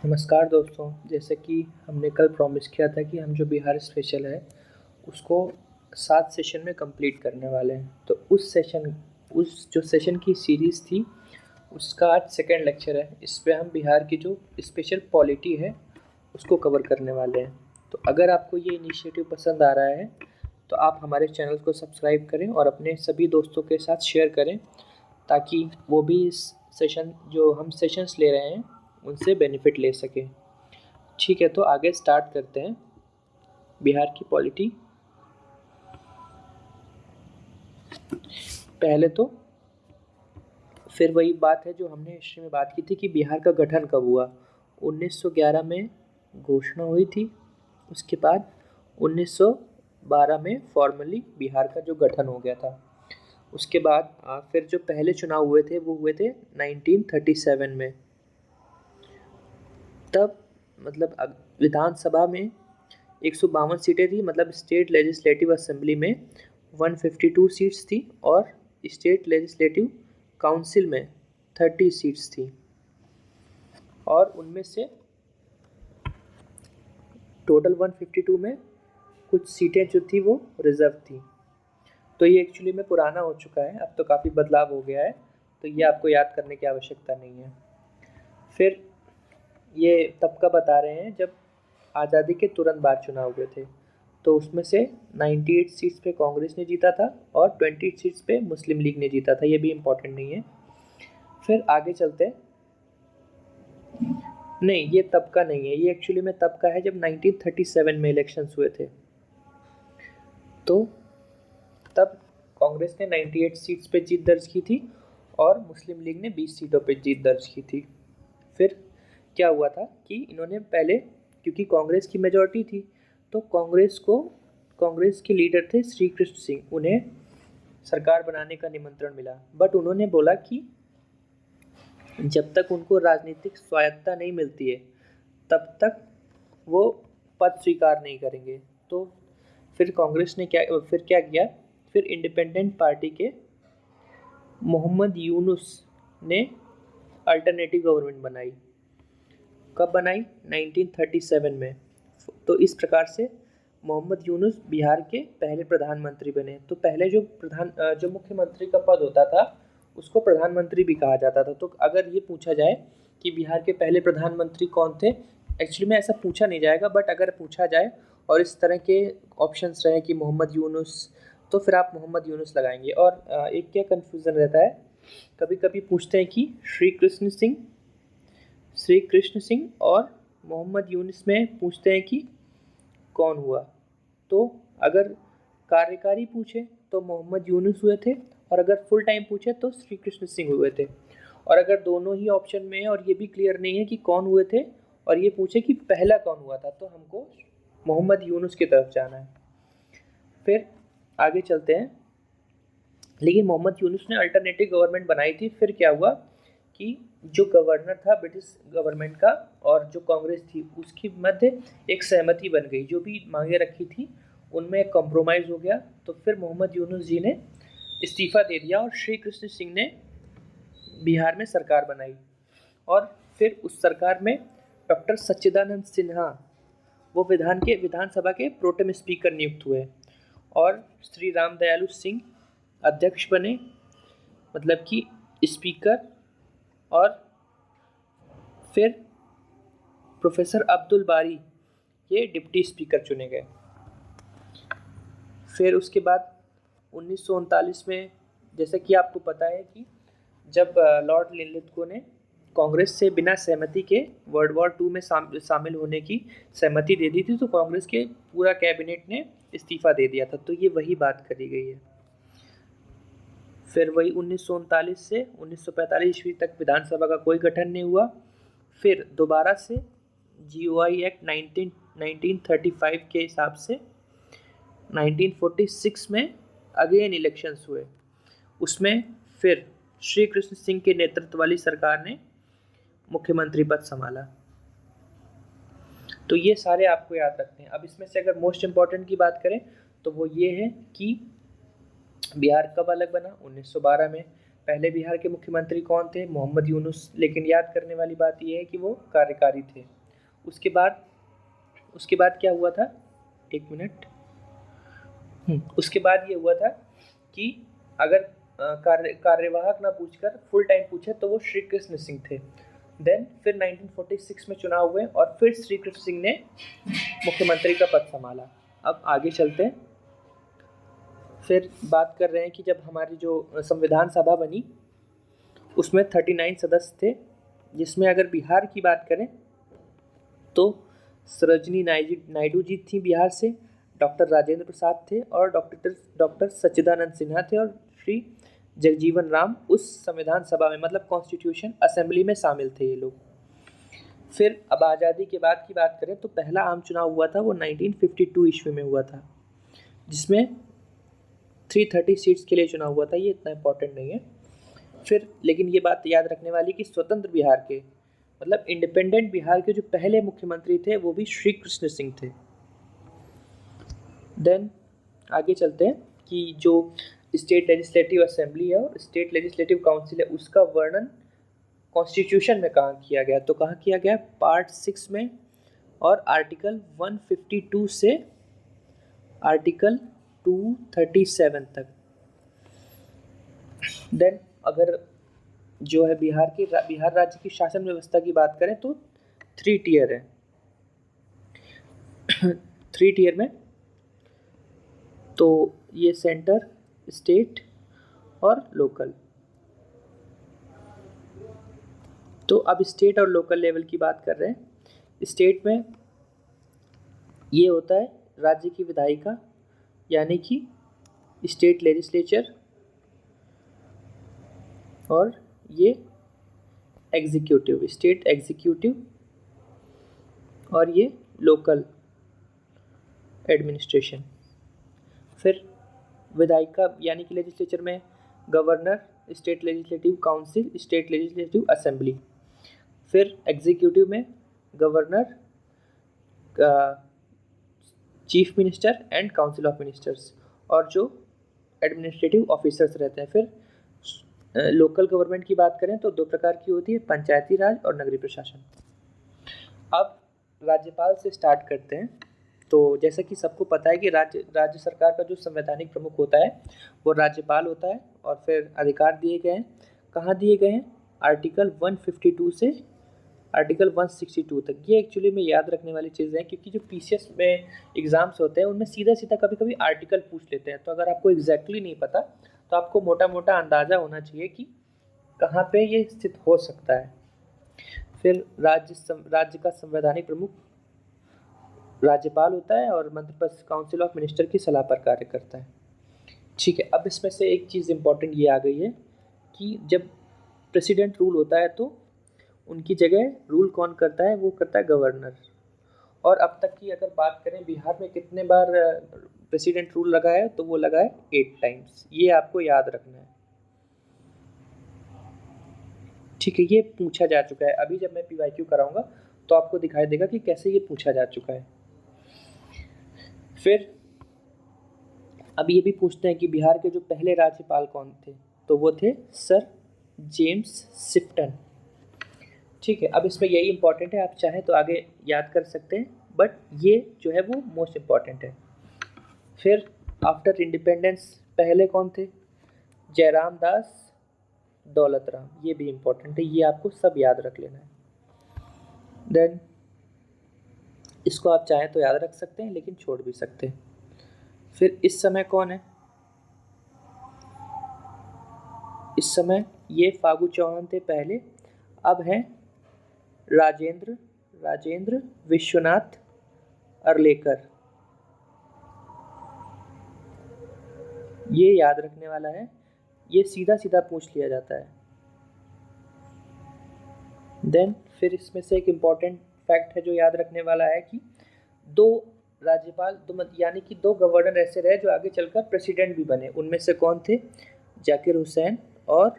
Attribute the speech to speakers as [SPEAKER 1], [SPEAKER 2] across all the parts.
[SPEAKER 1] नमस्कार दोस्तों। जैसे कि हमने कल प्रॉमिस किया था कि हम जो बिहार स्पेशल है उसको 7 सेशन में कंप्लीट करने वाले हैं। तो उस जो सेशन की सीरीज़ थी उसका आज सेकंड लेक्चर है। इस पे हम बिहार की जो स्पेशल पॉलिटी है उसको कवर करने वाले हैं। तो अगर आपको ये इनिशिएटिव पसंद आ रहा है तो आप हमारे चैनल को सब्सक्राइब करें और अपने सभी दोस्तों के साथ शेयर करें ताकि वो भी इस सेशन जो हम सेशंस ले रहे हैं उनसे बेनिफिट ले सकें। ठीक है, तो आगे स्टार्ट करते हैं बिहार की पॉलिटी। पहले तो फिर वही बात है जो हमने हिस्ट्री में बात की थी कि बिहार का गठन कब हुआ। 1911 में घोषणा हुई थी। उसके बाद 1912 में फॉर्मली बिहार का जो गठन हो गया था। उसके बाद फिर जो पहले चुनाव हुए थे वो हुए थे 1937 में। तब मतलब विधानसभा में 152 सीटें थी, मतलब स्टेट लेजिस्लेटिव असेंबली में 152 सीट्स थी और स्टेट लेजिस्लेटिव काउंसिल में 30 सीट्स थी। और उनमें से टोटल 152 में कुछ सीटें जो थी वो रिजर्व थी। तो ये एक्चुअली में पुराना हो चुका है, अब तो काफ़ी बदलाव हो गया है, तो ये आपको याद करने की आवश्यकता नहीं है। फिर ये तब का बता रहे हैं जब आज़ादी के तुरंत बाद चुनाव हुए थे। तो उसमें से 98 सीट्स पे कांग्रेस ने जीता था और 20 सीट्स पे मुस्लिम लीग ने जीता था। ये भी इम्पोर्टेंट नहीं है। फिर आगे चलते हैं। नहीं, ये तब का नहीं है, ये एक्चुअली में तब का है जब 1937 में इलेक्शंस हुए थे। तो तब कांग्रेस ने 98 सीट्स पे जीत दर्ज की थी और मुस्लिम लीग ने 20 सीटों पे जीत दर्ज की थी। फिर क्या हुआ था कि इन्होंने पहले, क्योंकि कांग्रेस की मेजॉरिटी थी, तो कांग्रेस के लीडर थे श्री कृष्ण सिंह, उन्हें सरकार बनाने का निमंत्रण मिला। बट उन्होंने बोला कि जब तक उनको राजनीतिक स्वायत्तता नहीं मिलती है तब तक वो पद स्वीकार नहीं करेंगे। तो फिर कांग्रेस ने क्या किया, फिर इंडिपेंडेंट पार्टी के मोहम्मद यूनुस ने अल्टरनेटिव गवर्नमेंट बनाई। कब बनाई? 1937 में। तो इस प्रकार से मोहम्मद यूनुस बिहार के पहले प्रधानमंत्री बने। तो पहले जो मुख्यमंत्री का पद होता था उसको प्रधानमंत्री भी कहा जाता था। तो अगर ये पूछा जाए कि बिहार के पहले प्रधानमंत्री कौन थे, एक्चुअली में ऐसा पूछा नहीं जाएगा, बट अगर पूछा जाए और इस तरह के ऑप्शंस रहे कि मोहम्मद यूनुस, तो फिर आप मोहम्मद यूनुस लगाएंगे। और एक क्या कन्फ्यूज़न रहता है, कभी कभी पूछते हैं कि श्री कृष्ण सिंह और मोहम्मद यूनुस में पूछते हैं कि कौन हुआ। तो अगर कार्यकारी पूछे तो मोहम्मद यूनुस हुए थे, और अगर फुल टाइम पूछे तो श्री कृष्ण सिंह हुए थे। और अगर दोनों ही ऑप्शन में है और ये भी क्लियर नहीं है कि कौन हुए थे, और ये पूछे कि पहला कौन हुआ था, तो हमको मोहम्मद यूनुस की तरफ जाना है। फिर आगे चलते हैं। लेकिन मोहम्मद यूनुस ने अल्टरनेटिव गवर्नमेंट बनाई थी। फिर क्या हुआ कि जो गवर्नर था ब्रिटिश गवर्नमेंट का और जो कांग्रेस थी उसकी मध्य एक सहमति बन गई। जो भी मांगे रखी थी उनमें एक कॉम्प्रोमाइज़ हो गया। तो फिर मोहम्मद यूनुस जी ने इस्तीफा दे दिया और श्री कृष्ण सिंह ने बिहार में सरकार बनाई। और फिर उस सरकार में डॉक्टर सच्चिदानंद सिन्हा वो विधानसभा के प्रोटेम स्पीकर नियुक्त हुए और श्री राम दयालु सिंह अध्यक्ष बने, मतलब कि स्पीकर। और फिर प्रोफेसर अब्दुल बारी ये डिप्टी स्पीकर चुने गए। फिर उसके बाद 1939 में, जैसे कि आपको पता है कि जब लॉर्ड लिनलिथगो ने कांग्रेस से बिना सहमति के वर्ल्ड वॉर 2 में शामिल होने की सहमति दे दी थी, तो कांग्रेस के पूरा कैबिनेट ने इस्तीफा दे दिया था। तो ये वही बात करी गई है। फिर वही 1939 से 1945 ईस्वी तक विधानसभा का कोई गठन नहीं हुआ। फिर दोबारा से जीओआई एक्ट 1935 के हिसाब से 1946 में अगेन इलेक्शंस हुए। उसमें फिर श्री कृष्ण सिंह के नेतृत्व वाली सरकार ने मुख्यमंत्री पद संभाला। तो ये सारे आपको याद रखते हैं। अब इसमें से अगर मोस्ट इम्पॉर्टेंट की बात करें तो वो ये है कि बिहार कब अलग बना? 1912 में। पहले बिहार के मुख्यमंत्री कौन थे? मोहम्मद यूनुस। लेकिन याद करने वाली बात यह है कि वो कार्यकारी थे। उसके बाद क्या हुआ था? एक मिनट। उसके बाद ये हुआ था कि अगर कार्यवाहक ना पूछकर फुल टाइम पूछे तो वो श्री कृष्ण सिंह थे। देन फिर 1946 में चुनाव हुए और फिर श्री कृष्ण सिंह ने मुख्यमंत्री का पद संभाला। अब आगे चलते हैं। फिर बात कर रहे हैं कि जब हमारी जो संविधान सभा बनी उसमें 39 सदस्य थे, जिसमें अगर बिहार की बात करें तो सरोजिनी नायडू जी थी बिहार से, डॉक्टर राजेंद्र प्रसाद थे और डॉक्टर सच्चिदानंद सिन्हा थे, और श्री जगजीवन राम उस संविधान सभा में मतलब कॉन्स्टिट्यूशन असेंबली में शामिल थे ये लोग। फिर अब आज़ादी के बाद की बात करें तो पहला आम चुनाव हुआ था वो 1952 ईस्वी में हुआ था, जिसमें 330 सीट्स के लिए चुनाव हुआ था। ये इतना इम्पोर्टेंट नहीं है। फिर लेकिन ये बात याद रखने वाली कि स्वतंत्र बिहार के मतलब इंडिपेंडेंट बिहार के जो पहले मुख्यमंत्री थे वो भी श्री कृष्ण सिंह थे। देन आगे चलते हैं कि जो स्टेट लेजिस्लेटिव असेंबली है और स्टेट लेजिस्लेटिव काउंसिल है उसका वर्णन कॉन्स्टिट्यूशन में कहाँ किया गया? तो कहाँ किया गया? पार्ट 6 में और आर्टिकल 152 से आर्टिकल 237 तक। देन अगर जो है बिहार राज्य की शासन व्यवस्था की बात करें तो 3 टियर है। 3 टियर में तो ये सेंटर, स्टेट और लोकल। तो अब स्टेट और लोकल लेवल की बात कर रहे हैं। स्टेट में ये होता है राज्य की विधायिका यानी कि स्टेट लेजिस्लेचर, और ये एग्जीक्यूटिव, स्टेट एग्जीक्यूटिव, और ये लोकल एडमिनिस्ट्रेशन। फिर विधायिका यानी कि लेजिस्लेचर में governor, state legislative council, state legislative assembly. फिर एग्जीक्यूटिव में governor, chief minister and council of ministers, और जो एडमिनिस्ट्रेटिव ऑफिसर्स रहते हैं। फिर लोकल गवर्नमेंट की बात करें तो 2 प्रकार की होती है, पंचायती राज और नगरीय प्रशासन। अब राज्यपाल से स्टार्ट करते हैं। तो जैसा कि सबको पता है कि राज्य सरकार का जो संवैधानिक प्रमुख होता है वो राज्यपाल होता है, और फिर अधिकार दिए गए हैं। कहाँ दिए गए हैं? आर्टिकल 152 से आर्टिकल 162 तक। ये एक्चुअली में याद रखने वाली चीज़ है, क्योंकि जो पीसीएस में एग्ज़ाम्स होते हैं उनमें सीधा कभी कभी आर्टिकल पूछ लेते हैं। तो अगर आपको एग्जैक्टली नहीं पता तो आपको मोटा मोटा अंदाज़ा होना चाहिए कि कहाँ पे ये स्थित हो सकता है। फिर राज्य का संवैधानिक प्रमुख राज्यपाल होता है और मंत्रिपरिषद काउंसिल ऑफ मिनिस्टर की सलाह पर कार्य करता है। ठीक है, अब इसमें से एक चीज़ इम्पॉर्टेंट ये आ गई है कि जब प्रेसिडेंट रूल होता है तो उनकी जगह रूल कौन करता है? वो करता है गवर्नर। और अब तक की अगर बात करें बिहार में कितने बार प्रेसिडेंट रूल लगा है तो वो लगा है 8 टाइम्स। ये आपको याद रखना है। ठीक है, ये पूछा जा चुका है। अभी जब मैं पीवाईक्यू कराऊंगा तो आपको दिखाई देगा कि कैसे ये पूछा जा चुका है। फिर अब ये भी पूछते हैं कि बिहार के जो पहले राज्यपाल कौन थे? तो वो थे सर जेम्स शिफ्टन। ठीक है, अब इसमें यही इंपॉर्टेंट है, आप चाहें तो आगे याद कर सकते हैं, बट ये जो है वो मोस्ट इम्पॉर्टेंट है। फिर आफ्टर इंडिपेंडेंस पहले कौन थे? जयराम दास दौलत राम। ये भी इम्पोर्टेंट है, ये आपको सब याद रख लेना है। देन इसको आप चाहें तो याद रख सकते हैं लेकिन छोड़ भी सकते हैं। फिर इस समय कौन है? इस समय ये फागू चौहान थे पहले। अब हैं राजेंद्र विश्वनाथ अर्लेकर। ये याद रखने वाला है, ये सीधा पूछ लिया जाता है। देन फिर इसमें से एक इम्पॉर्टेंट फैक्ट है जो याद रखने वाला है कि 2 राज्यपाल यानी कि 2 गवर्नर ऐसे रहे जो आगे चलकर प्रेसिडेंट भी बने। उनमें से कौन थे? जाकिर हुसैन और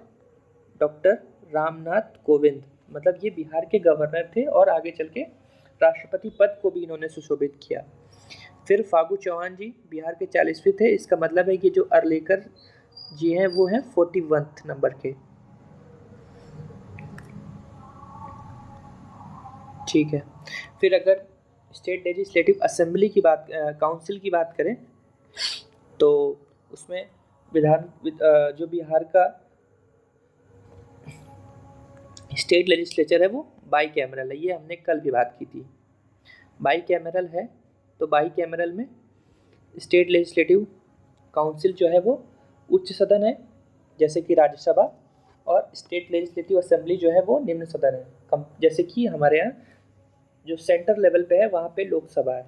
[SPEAKER 1] डॉक्टर रामनाथ कोविंद। मतलब ये बिहार के गवर्नर थे और आगे चल के राष्ट्रपति पद को भी इन्होंने सुशोभित किया। फिर फागू चौहान जी बिहार के 40वें थे। इसका मतलब है कि जो अर्लेकर जी हैं वो हैं 41 नंबर के। ठीक है, फिर अगर स्टेट लेजिस्लेटिव असेंबली की बात, काउंसिल की बात करें तो उसमें जो बिहार का स्टेट लेजिस्लेचर है वो बाई कैमरल है। ये हमने कल भी बात की थी। बाई कैमरल है तो बाई कैमरल में स्टेट लेजिस्लेटिव काउंसिल जो है वो उच्च सदन है जैसे कि राज्यसभा, और स्टेट लेजिस्लेटिव असेंबली जो है वो निम्न सदन है जैसे कि हमारे यहाँ जो सेंटर लेवल पे है वहाँ पे लोकसभा है।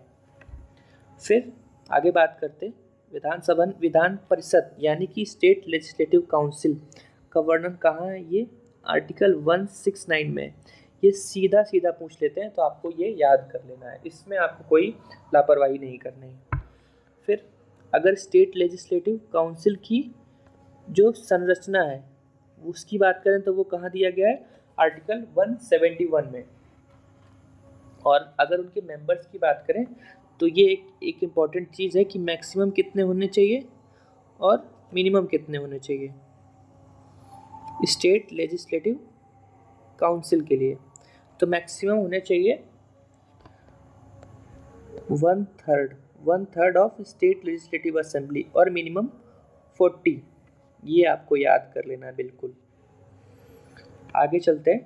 [SPEAKER 1] फिर आगे बात करते विधान परिषद यानी कि स्टेट लेजिस्लेटिव काउंसिल का वर्णन कहाँ है, ये आर्टिकल 169 में। ये सीधा सीधा पूछ लेते हैं तो आपको ये याद कर लेना है, इसमें आपको कोई लापरवाही नहीं करनी है। फिर अगर स्टेट लेजिस्लेटिव काउंसिल की जो संरचना है उसकी बात करें तो वो कहाँ दिया गया है, आर्टिकल 171 में। और अगर उनके मेंबर्स की बात करें तो ये एक इम्पॉर्टेंट चीज़ है कि मैक्सिमम कितने होने चाहिए और मिनिमम कितने होने चाहिए स्टेट लेजिस्लेटिव काउंसिल के लिए। तो मैक्सिमम होने चाहिए 1/3 ऑफ स्टेट लेजिस्लेटिव असेंबली और मिनिमम 40। ये आपको याद कर लेना है बिल्कुल। आगे चलते हैं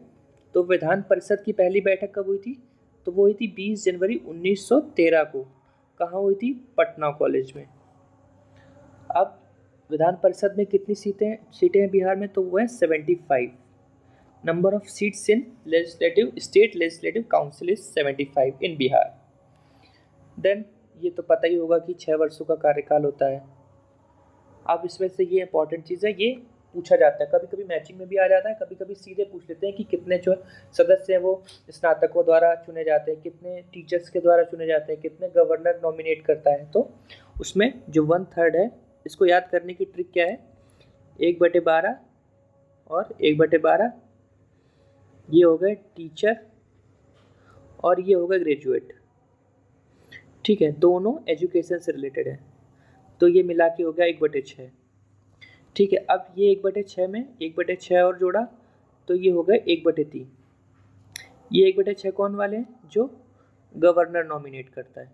[SPEAKER 1] तो विधान परिषद की पहली बैठक कब हुई थी, तो वो हुई थी 20 जनवरी 1913 को। कहाँ हुई थी, पटना कॉलेज में। अब विधान परिषद में कितनी सीटें हैं बिहार में, तो वो है 75। Number of seats in state legislative council is 75 in Bihar. Then ये तो पता ही होगा कि 6 वर्षों का कार्यकाल होता है। अब इसमें से ये इंपॉर्टेंट चीज़ है, ये पूछा जाता है, कभी कभी मैचिंग में भी आ जाता है, कभी कभी सीधे पूछ लेते हैं कि कितने जो सदस्य हैं वो स्नातकों द्वारा चुने जाते हैं, कितने टीचर्स के द्वारा चुने जाते हैं, कितने गवर्नर नॉमिनेट करता है। तो उसमें जो 1/3 है, इसको याद करने की ट्रिक क्या है, 1/12 और 1/12 ये हो गए टीचर और ये हो गए ग्रेजुएट। ठीक है, दोनों एजुकेशन से रिलेटेड है तो ये मिला के हो गया 1/6। ठीक है, अब ये 1/6 में 1/6 और जोड़ा तो ये हो गए 1/3। ये 1/6 कौन वाले हैं, जो गवर्नर नॉमिनेट करता है।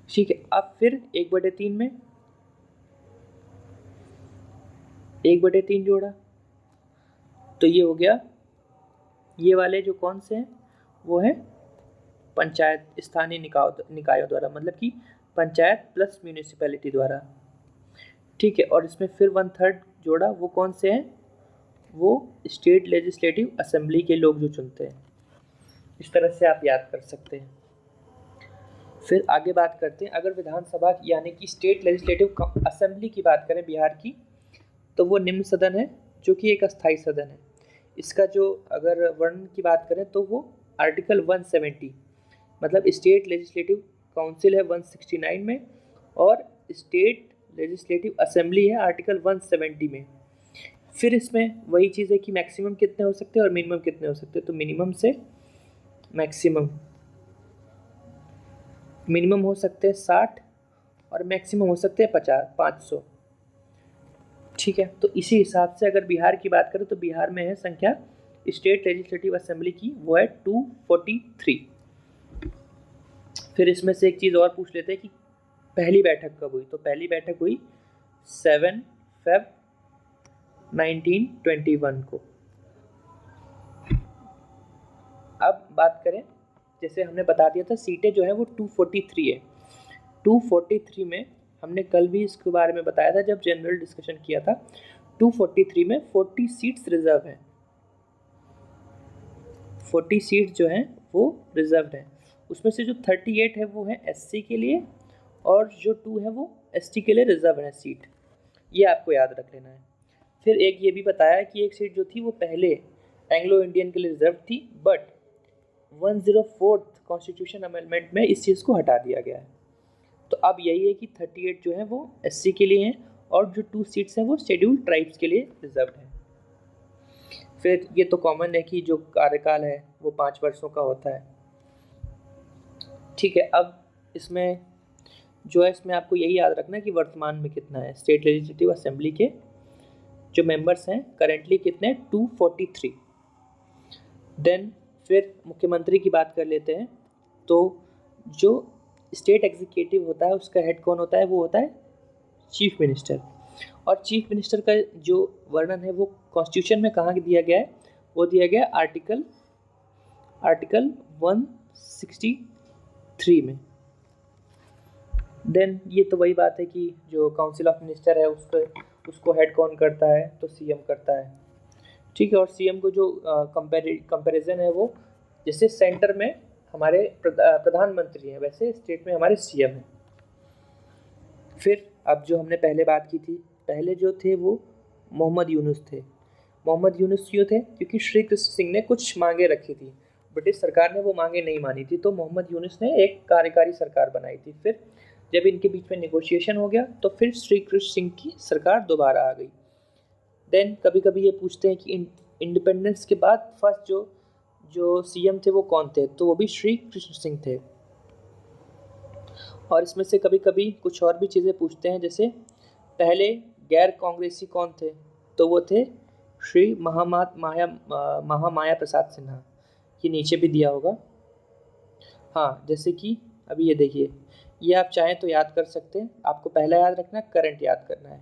[SPEAKER 1] ठीक है, अब फिर 1/3 में 1/3 जोड़ा तो ये हो गया, ये वाले जो कौन से हैं वो है पंचायत स्थानीय निकायों द्वारा, मतलब कि पंचायत प्लस म्यूनिसिपैलिटी द्वारा। ठीक है, और इसमें फिर 1/3 जोड़ा, वो कौन से हैं, वो स्टेट लेजिस्लेटिव असेंबली के लोग जो चुनते हैं। इस तरह से आप याद कर सकते हैं। फिर आगे बात करते हैं, अगर विधानसभा यानी कि स्टेट लेजिस्लेटिव असेंबली की बात करें बिहार की, तो वो निम्न सदन है जो कि एक अस्थायी सदन है। इसका जो अगर वर्णन की बात करें तो वो आर्टिकल 170, मतलब स्टेट लेजिस्लेटिव काउंसिल है 169 में और स्टेट लेजिस्लेटिव असेंबली है आर्टिकल 170 में। फिर इसमें वही चीज़ है कि मैक्सिमम कितने हो सकते हैं और मिनिमम कितने हो सकते हैं। तो मिनिमम हो सकते हैं 60 और मैक्सिमम हो सकते हैं 500। ठीक है, तो इसी हिसाब से अगर बिहार की बात करें तो बिहार में है संख्या स्टेट लेजिस्लेटिव असेंबली की, वो है 243। फिर इसमें से एक चीज़ और पूछ लेते हैं कि पहली बैठक कब हुई, तो पहली बैठक हुई 7 Feb 1921 को। अब बात करें, जैसे हमने बता दिया था सीटें जो है वो 243 है। 243 में हमने कल भी इसके बारे में बताया था जब जनरल डिस्कशन किया था। 243 में 40 सीट्स रिजर्व हैं, 40 सीट्स जो हैं वो रिजर्व हैं। उसमें से जो 38 है वो है एससी के लिए और जो 2 है वो एसटी के लिए रिजर्व है सीट। ये आपको याद रख लेना है। फिर एक ये भी बताया कि एक सीट जो थी वो पहले एंग्लो इंडियन के लिए रिजर्व थी, बट 104th कॉन्स्टिट्यूशन अमेंडमेंट में इस चीज़ को हटा दिया गया है। तो अब यही है कि 38 जो है वो एससी के लिए हैं और जो 2 सीट्स हैं वो शेड्यूल्ड ट्राइब्स के लिए रिजर्व हैं। फिर ये तो कॉमन है कि जो कार्यकाल है वो 5 वर्षों का होता है। ठीक है, अब इसमें जो है इसमें आपको यही याद रखना है कि वर्तमान में कितना है स्टेट लेजिस्लेटिव असेंबली के जो मेंबर्स हैं करेंटली कितने 243। देन फिर मुख्यमंत्री की बात कर लेते हैं। तो जो स्टेट एग्जीक्यूटिव होता है उसका हेड कौन होता है, वो होता है चीफ मिनिस्टर। और चीफ मिनिस्टर का जो वर्णन है वो कॉन्स्टिट्यूशन में कहाँ दिया गया है, वो दिया गया है आर्टिकल 163 में। देन ये तो वही बात है कि जो काउंसिल ऑफ मिनिस्टर है उसको हेड कौन करता है, तो सीएम करता है। ठीक है, और सीएम को जो कंपैरिजन है वो जैसे सेंटर में हमारे प्रधानमंत्री हैं वैसे स्टेट में हमारे सीएम हैं। फिर अब जो हमने पहले बात की थी, पहले जो थे वो मोहम्मद यूनुस थे। मोहम्मद यूनुस क्यों थे, क्योंकि श्री कृष्ण सिंह ने कुछ मांगे रखी थी, ब्रिटिश सरकार ने वो मांगे नहीं मानी थी, तो मोहम्मद यूनुस ने एक कार्यकारी सरकार बनाई थी। फिर जब इनके बीच में नेगोशिएशन हो गया तो फिर श्री कृष्ण सिंह की सरकार दोबारा आ गई। देन कभी कभी ये पूछते हैं कि इंडिपेंडेंस के बाद फर्स्ट जो सीएम थे वो कौन थे, तो वो भी श्री कृष्ण सिंह थे। और इसमें से कभी कभी कुछ और भी चीज़ें पूछते हैं, जैसे पहले गैर कांग्रेसी कौन थे, तो वो थे श्री महामाया प्रसाद सिन्हा। ये नीचे भी दिया होगा। हाँ, जैसे कि अभी ये देखिए, ये आप चाहें तो याद कर सकते हैं, आपको पहला याद रखना है, करंट याद करना है।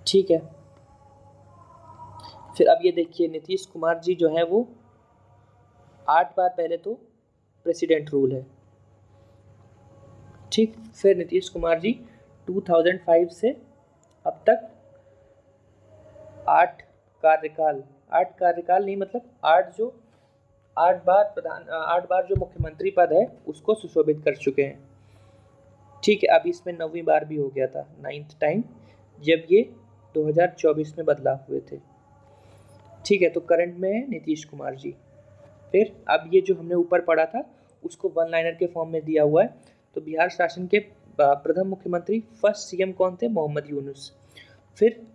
[SPEAKER 1] ठीक है, फिर अब ये देखिए नीतीश कुमार जी जो हैं वो 8 बार पहले तो प्रेसिडेंट रूल है। ठीक, फिर नीतीश कुमार जी 2005 से अब तक 8 कार्यकाल नहीं, मतलब 8 बार जो मुख्यमंत्री पद है उसको सुशोभित कर चुके हैं। ठीक है, अब इसमें 9वीं बार भी हो गया था, 9th टाइम, जब ये 2024 में बदलाव हुए थे। ठीक है, तो करंट में है नीतीश कुमार जी। फिर अब ये जो हमने ऊपर पढ़ा था उसको वन लाइनर के फॉर्म में दिया हुआ है। तो बिहार शासन के प्रथम मुख्यमंत्री फर्स्ट सीएम कौन थे, मोहम्मद यूनुस। फिर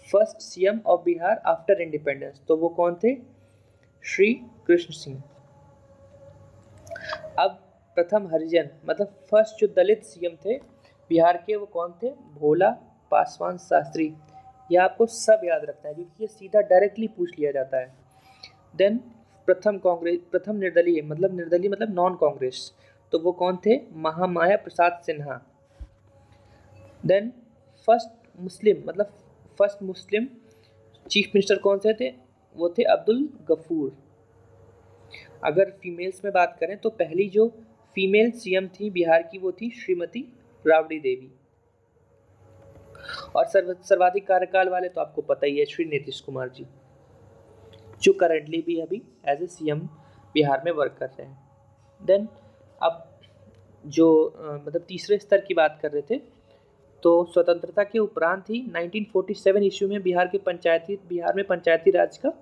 [SPEAKER 1] first CM of Bihar after independence, तो वो कौन थे, श्री कृष्ण सिंह। अब प्रथम हरिजन मतलब फर्स्ट जो दलित सीएम थे बिहार के, वो कौन थे, भोला पासवान शास्त्री। यह आपको सब याद रखना है क्योंकि ये सीधा डायरेक्टली पूछ लिया जाता है। देन प्रथम निर्दलीय मतलब नॉन कांग्रेस, तो वो कौन थे, Mahamaya Prasad Sinha. Then first Muslim chief minister कौन से थे, वो थे अब्दुल गफूर। अगर फीमेल्स में बात करें तो पहली जो फीमेल सीएम थी बिहार की वो थी श्रीमती राबड़ी देवी। और सर्वाधिक कार्यकाल वाले तो आपको पता ही है, श्री नीतीश कुमार जी, जो करंटली भी अभी एज ए सीएम बिहार में वर्क कर रहे हैं। देन अब जो मतलब तीसरे स्तर की बात कर रहे थे, तो स्वतंत्रता के उपरांत ही 1947 ईस्वी में बिहार में पंचायती राज का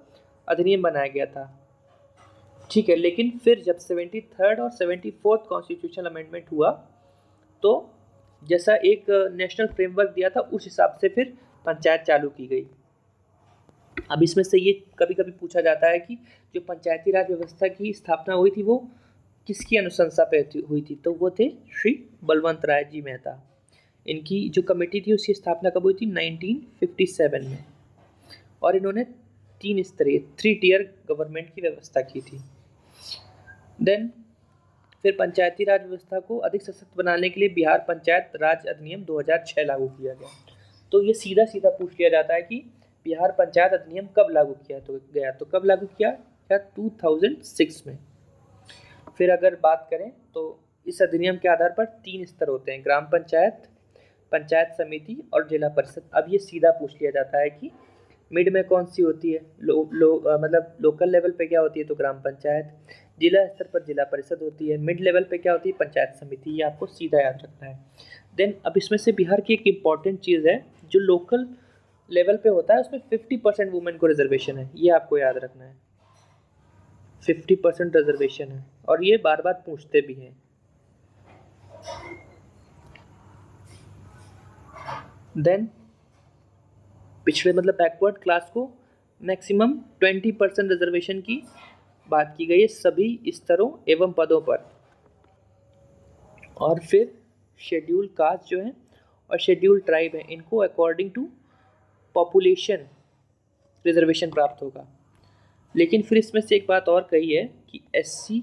[SPEAKER 1] अधिनियम बनाया गया था। ठीक है, लेकिन फिर जब 73rd और 74th कॉन्स्टिट्यूशनल अमेंडमेंट हुआ तो जैसा एक नेशनल फ्रेमवर्क दिया था उस हिसाब से फिर पंचायत चालू की गई। अब इसमें से ये कभी कभी पूछा जाता है कि जो पंचायती राज व्यवस्था की स्थापना हुई थी वो किसकी अनुशंसा पे हुई थी, तो वो थे श्री बलवंत राय जी मेहता। इनकी जो कमेटी थी उसकी स्थापना कब हुई थी, 1957 में। और इन्होंने 3 टियर गवर्नमेंट की व्यवस्था की थी। देन फिर पंचायती राज व्यवस्था को अधिक सशक्त बनाने के लिए बिहार पंचायत राज अधिनियम 2006 लागू किया गया। तो ये सीधा पूछ लिया जाता है कि बिहार पंचायत अधिनियम कब लागू किया गया, तो कब लागू किया, 2006 में। फिर अगर बात करें तो इस अधिनियम के आधार पर 3 स्तर होते हैं, ग्राम पंचायत, पंचायत समिति और जिला परिषद। अब ये सीधा पूछ लिया जाता है कि मिड में कौन सी होती है, मतलब लोकल लेवल पे क्या होती है, तो ग्राम पंचायत, जिला स्तर पर जिला परिषद होती है, मिड लेवल पे क्या होती है, पंचायत समिति। ये आपको सीधा याद रखना है। देन अब इसमें से बिहार की एक इम्पॉर्टेंट चीज़ है, जो लोकल लेवल पे होता है उसमें 50% वुमेन को रिजर्वेशन है, ये आपको याद रखना है, 50% रिजर्वेशन है, और ये बार बार पूछते भी हैं। देन पिछड़े मतलब बैकवर्ड क्लास को मैक्सिमम 20% रिजर्वेशन की बात की गई है सभी स्तरों एवं पदों पर। और फिर शेड्यूल कास्ट जो है और शेड्यूल ट्राइब है, इनको अकॉर्डिंग टू पॉपुलेशन रिजर्वेशन प्राप्त होगा। लेकिन फिर इसमें से एक बात और कही है कि SC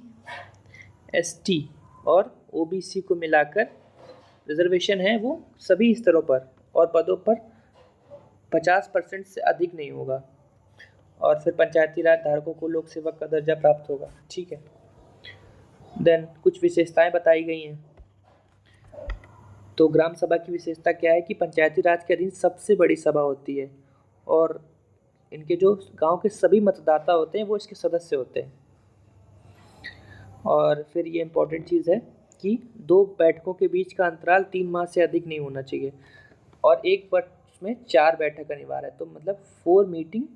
[SPEAKER 1] ST और OBC को मिलाकर रिजर्वेशन है वो सभी स्तरों पर और पदों पर 50% से अधिक नहीं होगा, और फिर पंचायती राज धारकों को लोक सेवक का दर्जा प्राप्त होगा। ठीक है। देन कुछ विशेषताएं बताई गई हैं। तो ग्राम सभा की विशेषता क्या है कि पंचायती राज के अधीन सबसे बड़ी सभा होती है और इनके जो गांव के सभी मतदाता होते हैं वो इसके सदस्य होते हैं। और फिर ये इम्पोर्टेंट चीज़ है कि 2 बैठकों के बीच का अंतराल 3 माह से अधिक नहीं होना चाहिए और एक वर्ष में 4 बैठक अनिवार्य है, तो मतलब 4 मीटिंग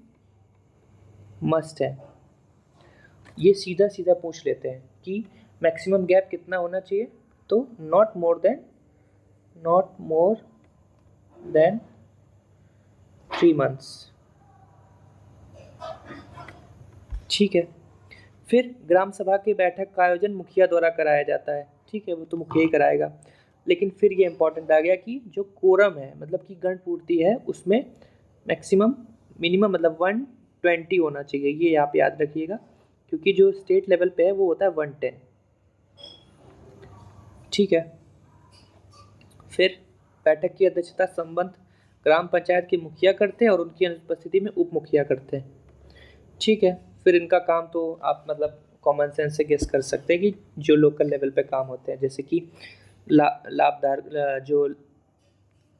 [SPEAKER 1] मस्ट है। ये सीधा सीधा पूछ लेते हैं कि मैक्सिमम गैप कितना होना चाहिए, तो नॉट मोर देन 3 months। ठीक है। फिर ग्राम सभा के बैठक का आयोजन मुखिया द्वारा कराया जाता है। ठीक है, वो तो मुखिया ही कराएगा। लेकिन फिर ये इम्पोर्टेंट आ गया कि जो कोरम है मतलब कि गण पूर्ति है उसमें मिनिमम मतलब 120 होना चाहिए। ये आप याद रखिएगा क्योंकि जो स्टेट लेवल पे है वो होता है 110। ठीक है। फिर बैठक की अध्यक्षता संबंध ग्राम पंचायत के मुखिया करते हैं और उनकी अनुपस्थिति में उप मुखिया करते हैं। ठीक है। फिर इनका काम तो आप मतलब कॉमन सेंस से गेस कर सकते हैं कि जो लोकल लेवल पे काम होते हैं, जैसे कि जो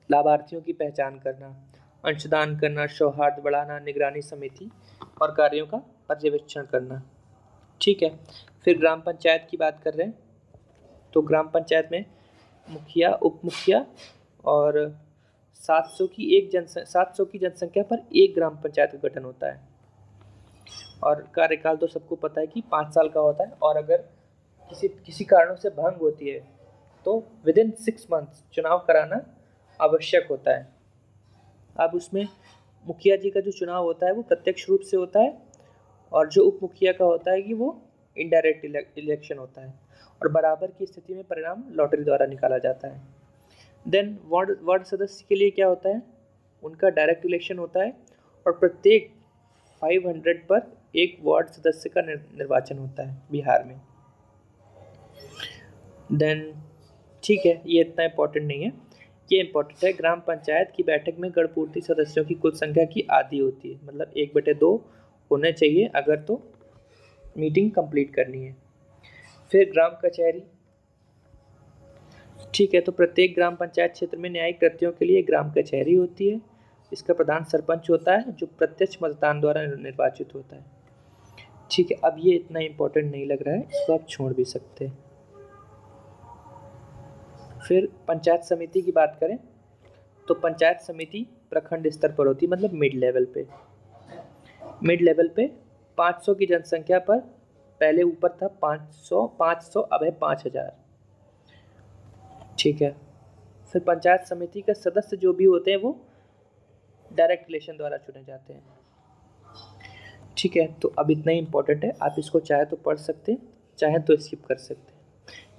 [SPEAKER 1] लाभार्थियों की पहचान करना, अंशदान करना, सौहार्द बढ़ाना, निगरानी समिति और कार्यों का पर्यवेक्षण करना। ठीक है। फिर ग्राम पंचायत की बात कर रहे हैं तो ग्राम पंचायत में मुखिया, उप मुखिया और 700 की जनसंख्या पर एक ग्राम पंचायत का गठन होता है और कार्यकाल तो सबको पता है कि 5 साल का होता है और अगर किसी कारणों से भंग होती है तो विदिन 6 months चुनाव कराना आवश्यक होता है। अब उसमें मुखिया जी का जो चुनाव होता है वो प्रत्यक्ष रूप से होता है और जो उप मुखिया का होता है कि वो इनडायरेक्ट इलेक्शन होता है और बराबर की स्थिति में परिणाम लॉटरी द्वारा निकाला जाता है। देन वार्ड सदस्य के लिए क्या होता है, उनका डायरेक्ट इलेक्शन होता है और प्रत्येक 500 पर एक वार्ड सदस्य का निर्वाचन होता है बिहार में। देन ठीक है, ये इतना इम्पोर्टेंट नहीं है। ये इम्पोर्टेंट है, ग्राम पंचायत की बैठक में गणपूर्ति सदस्यों की कुल संख्या की आधी होती है, मतलब 1/2 होने चाहिए अगर तो मीटिंग कंप्लीट करनी है। फिर ग्राम कचहरी। ठीक है, तो प्रत्येक ग्राम पंचायत क्षेत्र में न्यायिक कृत्यों के लिए ग्राम कचहरी होती है। इसका प्रधान सरपंच होता है जो प्रत्यक्ष मतदान द्वारा निर्वाचित होता है। ठीक है, अब ये इतना इम्पोर्टेंट नहीं लग रहा है, इसको आप छोड़ भी सकते हैं। फिर पंचायत समिति की बात करें तो पंचायत समिति प्रखंड स्तर पर होती है, मतलब मिड लेवल पे 500 की जनसंख्या पर, पहले ऊपर था 500 अब है 5000। ठीक है। फिर पंचायत समिति के सदस्य जो भी होते हैं वो डायरेक्ट इलेक्शन द्वारा चुने जाते हैं। ठीक है, तो अब इतना ही इम्पोर्टेंट है, आप इसको चाहे तो पढ़ सकते हैं चाहे तो स्किप कर सकते हैं।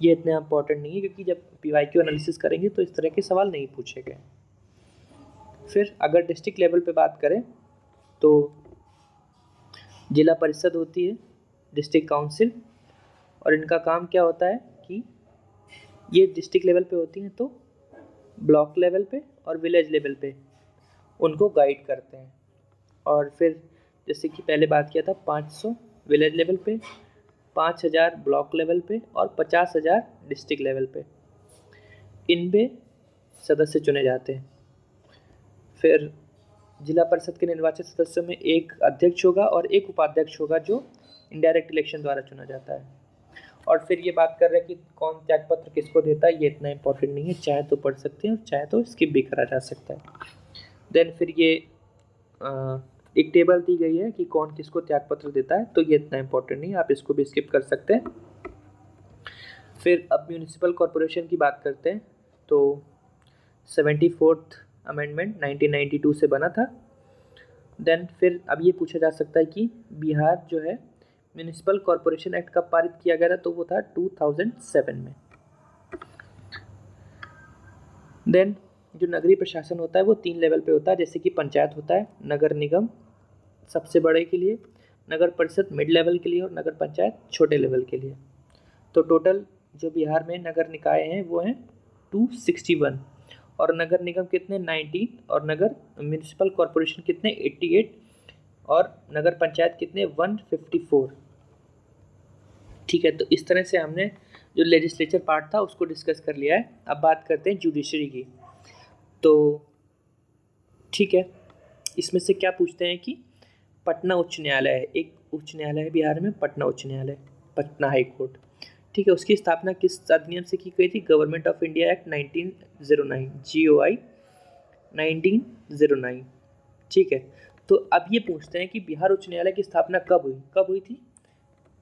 [SPEAKER 1] ये इतना इम्पोर्टेंट नहीं है क्योंकि जब PYQ एनालिसिस करेंगे तो इस तरह के सवाल नहीं पूछे गए। फिर अगर डिस्ट्रिक्ट लेवल पे बात करें तो जिला परिषद होती है, डिस्ट्रिक्ट काउंसिल, और इनका काम क्या होता है कि ये डिस्ट्रिक्ट लेवल पे होती हैं तो ब्लॉक लेवल पे और विलेज लेवल पे उनको गाइड करते हैं। और फिर जैसे कि पहले बात किया था 500 विलेज लेवल पे, 5000 ब्लॉक लेवल पे और 50,000 डिस्ट्रिक्ट लेवल पे, इनमें सदस्य चुने जाते हैं। फिर जिला परिषद के निर्वाचित सदस्यों में एक अध्यक्ष होगा और एक उपाध्यक्ष होगा जो इनडायरेक्ट इलेक्शन द्वारा चुना जाता है। और फिर ये बात कर रहे हैं कि कौन त्यागपत्र किसको देता है, ये इतना इम्पोर्टेंट नहीं है, चाहे तो पढ़ सकते हैं और चाहे तो स्किप भी करा जा सकता है। देन फिर ये एक टेबल दी गई है कि कौन किसको त्यागपत्र देता है, तो ये इतना इम्पोर्टेंट नहीं है, आप इसको भी स्किप कर सकते हैं। फिर अब म्यूनिसिपल कॉरपोरेशन की बात करते हैं तो 74th अमेंडमेंट 1992 से बना था। देन फिर अब ये पूछा जा सकता है कि बिहार जो है म्यूनिसिपल कॉरपोरेशन एक्ट कब पारित किया गया था, तो वो था 2007 में। देन जो नगरीय प्रशासन होता है वो 3 लेवल पे होता है, जैसे कि पंचायत होता है, नगर निगम सबसे बड़े के लिए, नगर परिषद मिड लेवल के लिए और नगर पंचायत छोटे लेवल के लिए। तो टोटल जो बिहार में नगर निकाय हैं वो हैं 261 और नगर निगम कितने 19 और नगर म्यूनिसिपल कॉरपोरेशन कितने 88 और नगर पंचायत कितने 154। ठीक है, तो इस तरह से हमने जो लेजिस्लेचर पार्ट था उसको डिस्कस कर लिया है। अब बात करते हैं जुडिशरी की। तो ठीक है, इसमें से क्या पूछते हैं कि पटना उच्च न्यायालय है, एक उच्च न्यायालय है बिहार में, पटना उच्च न्यायालय, पटना हाई कोर्ट। ठीक है, उसकी स्थापना किस अधिनियम से की गई थी? Government of India act 1909, GOI 1909। ठीक है, तो अब ये पूछते हैं कि बिहार उच्च न्यायालय की स्थापना कब हुई थी?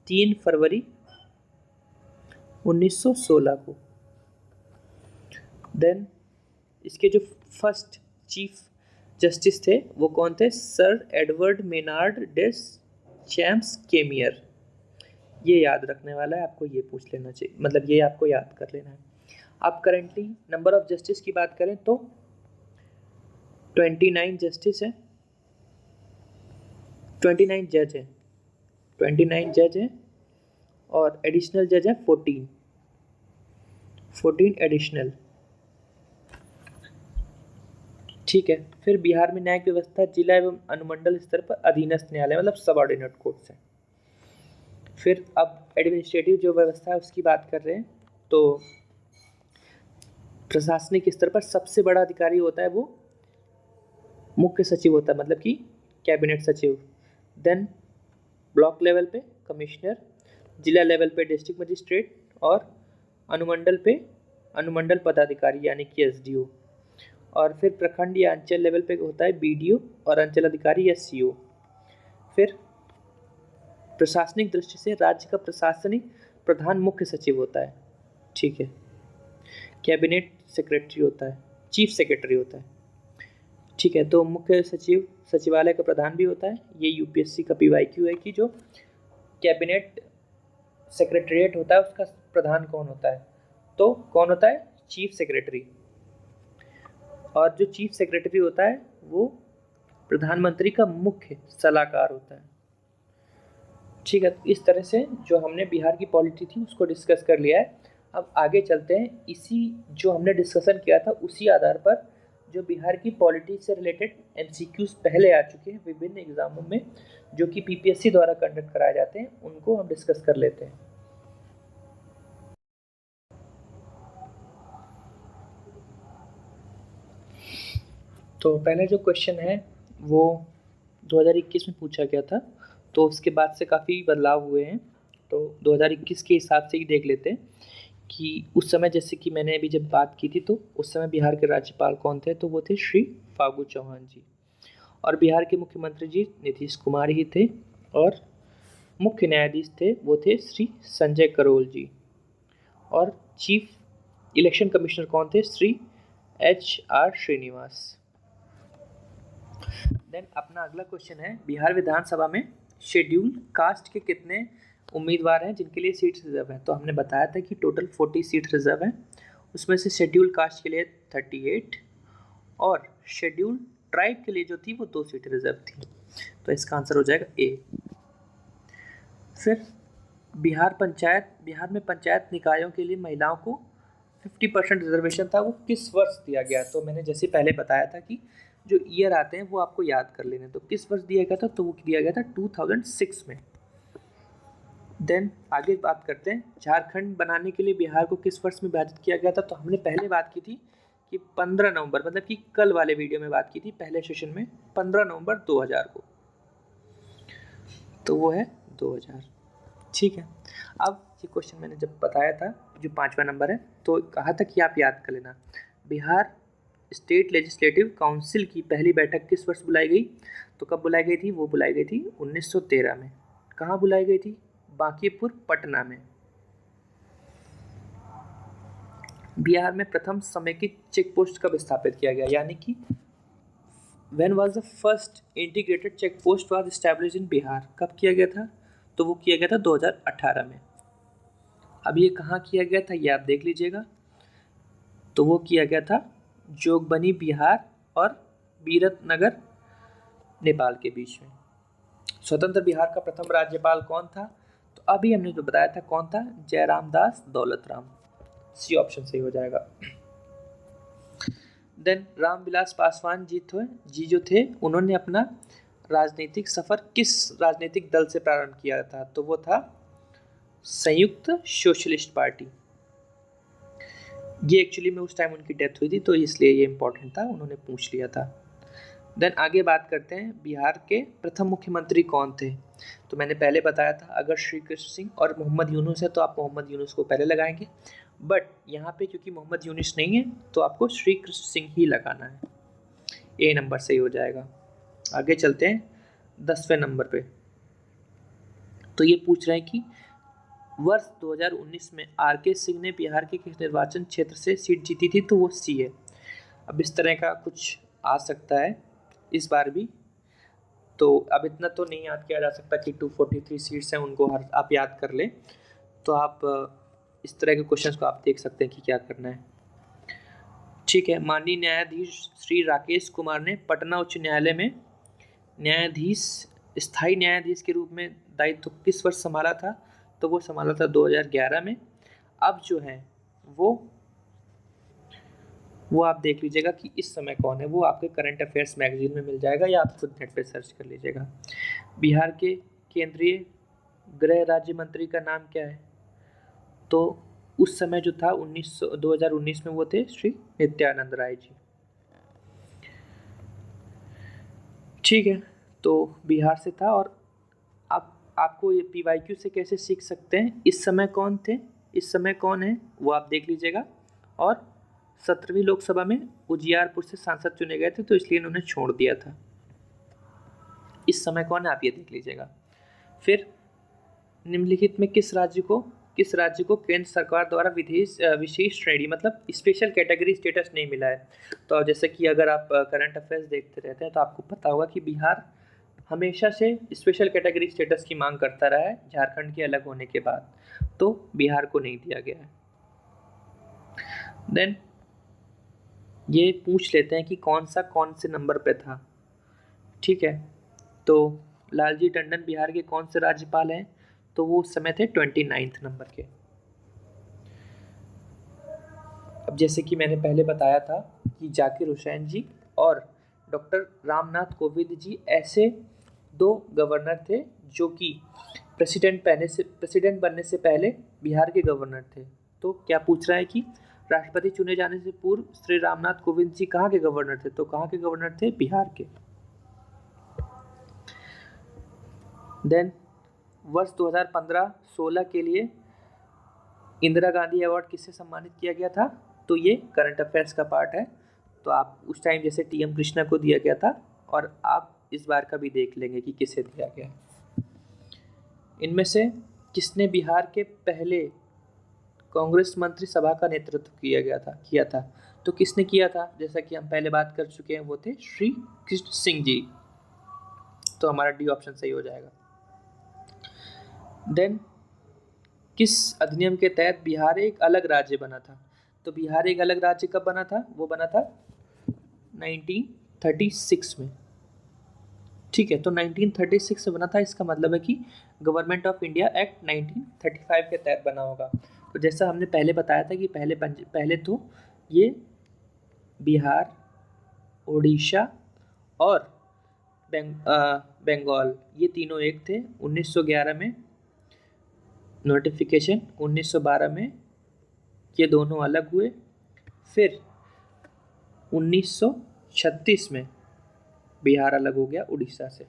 [SPEAKER 1] 3 फरवरी 1916 को। देन इसके जो फर्स्ट चीफ जस्टिस थे वो कौन थे? सर एडवर्ड मेनार्ड डेस चैम्प्स केमियर। ये याद रखने वाला है आपको, ये पूछ लेना चाहिए, मतलब ये आपको याद कर लेना है। अब करेंटली नंबर ऑफ जस्टिस की बात करें तो 29 जस्टिस है, 29 जज है, 29 जज है और एडिशनल जज है 14 एडिशनल। ठीक है, फिर बिहार में न्यायिक व्यवस्था जिला एवं अनुमंडल स्तर पर अधीनस्थ न्यायालय मतलब सबऑर्डिनेट कोर्ट्स हैं। फिर अब एडमिनिस्ट्रेटिव जो व्यवस्था है उसकी बात कर रहे हैं, तो प्रशासनिक स्तर पर सबसे बड़ा अधिकारी होता है वो मुख्य सचिव होता है, मतलब कि कैबिनेट सचिव। देन ब्लॉक लेवल पे कमिश्नर, जिला लेवल पे डिस्ट्रिक्ट मजिस्ट्रेट और अनुमंडल पदाधिकारी यानी कि SDO। और फिर प्रखंड या अंचल लेवल पे होता है BDO और अंचल अधिकारी या CO। फिर प्रशासनिक दृष्टि से राज्य का प्रशासनिक प्रधान मुख्य सचिव होता है। ठीक है, कैबिनेट सेक्रेटरी होता है, चीफ सेक्रेटरी होता है। ठीक है, तो मुख्य सचिव सचिवालय का प्रधान भी होता है। ये UPSC का PYQ है कि जो कैबिनेट सेक्रेटरीट होता है उसका प्रधान कौन होता है? तो कौन होता है? Chief secretary. और जो चीफ सेक्रेटरी होता है वो प्रधानमंत्री का मुख्य सलाहकार होता है। ठीक है, तो इस तरह से जो हमने बिहार की पॉलिटी थी उसको डिस्कस कर लिया है। अब आगे चलते हैं, इसी जो हमने डिस्कशन किया था उसी आधार पर जो बिहार की पॉलिटी से रिलेटेड MCQs पहले आ चुके हैं विभिन्न एग्जामों में, जो कि PPSC द्वारा कंडक्ट कराए जाते हैं, उनको हम डिस्कस कर लेते हैं। तो पहला जो क्वेश्चन है वो 2021 में पूछा गया था, तो उसके बाद से काफ़ी बदलाव हुए हैं। तो 2021 के हिसाब से ही देख लेते हैं कि उस समय, जैसे कि मैंने अभी जब बात की थी, तो उस समय बिहार के राज्यपाल कौन थे? तो वो थे श्री फागू चौहान जी। और बिहार के मुख्यमंत्री जी नीतीश कुमार ही थे। और मुख्य न्यायाधीश थे वो थे श्री संजय करोल जी। और चीफ इलेक्शन कमिश्नर कौन थे? श्री HR श्रीनिवास। देन अपना अगला क्वेश्चन है, बिहार विधानसभा में शेड्यूल कास्ट के कितने उम्मीदवार हैं जिनके लिए सीट्स रिजर्व हैं? तो हमने बताया था कि टोटल 40 सीट रिजर्व हैं, उसमें से शेड्यूल कास्ट के लिए 38 और शेड्यूल ट्राइब के लिए जो थी वो 2 सीट रिजर्व थी। तो इसका आंसर हो जाएगा A। फिर बिहार में पंचायत निकायों के लिए महिलाओं को 50% रिजर्वेशन था, वो किस वर्ष दिया गया? तो मैंने जैसे पहले बताया था कि जो ईयर आते हैं वो आपको याद कर लेने। तो किस वर्ष दिया गया था? तो वो दिया गया था 2006 में। देन आगे बात करते हैं, झारखंड बनाने के लिए बिहार को किस वर्ष में विभाजित किया गया था? तो हमने पहले बात की थी कि 15 नवंबर, मतलब कि कल वाले वीडियो में बात की थी पहले सेशन में, 15 नवंबर 2000 को। तो वो है 2000। ठीक है, अब ये क्वेश्चन मैंने जब बताया था जो 5वां नंबर है, तो कहा था कि आप याद कर लेना, बिहार स्टेट लेजिस्लेटिव काउंसिल की पहली बैठक किस वर्ष बुलाई गई? तो कब बुलाई गई थी? वो बुलाई गई थी 1913 में। कहाँ बुलाई गई थी? बांकीपुर पटना में। बिहार में प्रथम समेकित चेक पोस्ट कब स्थापित किया गया? यानी कि when was the first integrated check post was established in Bihar? कब किया गया था? तो वो किया गया था 2018 में। अब ये कहाँ किया गया था ये आप देख लीजिएगा। तो वो किया गया था जोगबनी बिहार और विरतनगर नेपाल के बीच में। स्वतंत्र बिहार का प्रथम राज्यपाल कौन था? तो अभी हमने जो बताया था कौन था, जयराम दास दौलतराम। सी ऑप्शन सही हो जाएगा। देन रामविलास पासवान जी जो थे उन्होंने अपना राजनीतिक सफर किस राजनीतिक दल से प्रारंभ किया था? तो वो था संयुक्त सोशलिस्ट पार्टी। ये एक्चुअली में उस टाइम उनकी डेथ हुई थी तो इसलिए ये इंपॉर्टेंट था, उन्होंने पूछ लिया था। देन आगे बात करते हैं बिहार के प्रथम मुख्यमंत्री कौन थे? तो मैंने पहले बताया था अगर श्री कृष्ण सिंह और मोहम्मद यूनुस है तो आप मोहम्मद यूनुस को पहले लगाएंगे, बट यहाँ पे क्योंकि मोहम्मद यूनुस नहीं है तो आपको श्री कृष्ण सिंह ही लगाना है। ए नंबर सही हो जाएगा। आगे चलते हैं 10वें नंबर पे। तो ये पूछ रहे हैं कि वर्ष 2019 में आर के सिंह ने बिहार के किस निर्वाचन क्षेत्र से सीट जीती थी? तो वो सी है। अब इस तरह का कुछ आ सकता है इस बार भी, तो अब इतना तो नहीं याद किया जा सकता कि 243 सीट्स हैं उनको हर आप याद कर लें। तो आप इस तरह के क्वेश्चंस को आप देख सकते हैं कि क्या करना है। ठीक है, माननीय न्यायाधीश श्री राकेश कुमार ने पटना उच्च न्यायालय में स्थायी न्यायाधीश के रूप में दायित्व किस वर्ष संभाला था? तो वो संभाला था 2011 में। अब जो है वो आप देख लीजिएगा कि इस समय कौन है, वो आपके करंट अफेयर्स मैगजीन में मिल जाएगा या आप खुद नेट पे सर्च कर लीजिएगा। बिहार के केंद्रीय गृह राज्य मंत्री का नाम क्या है? तो उस समय जो था 2019 में वो थे श्री नित्यानंद राय जी। ठीक है, तो बिहार से था। और अब आपको ये PYQ से कैसे सीख सकते हैं, इस समय कौन थे, इस समय कौन है, वो आप देख लीजिएगा। और 17वीं लोकसभा में उजियारपुर से सांसद चुने गए थे तो इसलिए इन्होंने छोड़ दिया था। इस समय कौन है आप ये देख लीजिएगा। फिर निम्नलिखित में किस राज्य को केंद्र सरकार द्वारा विशेष श्रेणी मतलब स्पेशल कैटेगरी स्टेटस नहीं मिला है? तो जैसे कि अगर आप करंट अफेयर्स देखते रहते हैं तो आपको पता होगा कि बिहार हमेशा से स्पेशल कैटेगरी स्टेटस की मांग करता रहा है झारखंड के अलग होने के बाद, तो बिहार को नहीं दिया गया है। देन ये पूछ लेते हैं कि कौन से नंबर पे था। ठीक है, तो लालजी टंडन बिहार के कौन से राज्यपाल हैं? तो वो उस समय थे 29 नंबर के। अब जैसे कि मैंने पहले बताया था कि जाकिर हुसैन जी और डॉक्टर रामनाथ कोविंद जी ऐसे 2 गवर्नर थे जो कि प्रेसिडेंट बनने से पहले बिहार के गवर्नर थे। तो क्या पूछ रहा है कि राष्ट्रपति चुने जाने से पूर्व श्री रामनाथ कोविंद जी कहाँ के गवर्नर थे? तो कहाँ के गवर्नर थे? बिहार के। देन वर्ष 2015-16 के लिए इंदिरा गांधी अवार्ड किससे सम्मानित किया गया था? तो ये करंट अफेयर्स का पार्ट है, तो आप उस टाइम जैसे TM कृष्णा को दिया गया था और आप इस बार का भी देख लेंगे कि किसे दिया गया। इनमें से किसने बिहार के पहले कांग्रेस मंत्री सभा का नेतृत्व किया था? तो किसने किया था? जैसा कि हम पहले बात कर चुके हैं, वो थे श्री कृष्ण सिंह जी। तो हमारा डी ऑप्शन सही हो जाएगा। देन किस अधिनियम के तहत बिहार एक अलग राज्य बना था? तो बिहार एक अलग राज्य कब बना था? वो बना था 1936 में। ठीक है, तो 1936 में बना था, इसका मतलब है कि गवर्नमेंट ऑफ इंडिया एक्ट 1935 के तहत बना होगा। तो जैसा हमने पहले बताया था कि पहले तो ये बिहार, उड़ीसा और बंगाल ये तीनों एक थे। 1911 में नोटिफिकेशन, 1912 में ये दोनों अलग हुए, फिर 1936 में बिहार अलग हो गया उड़ीसा से।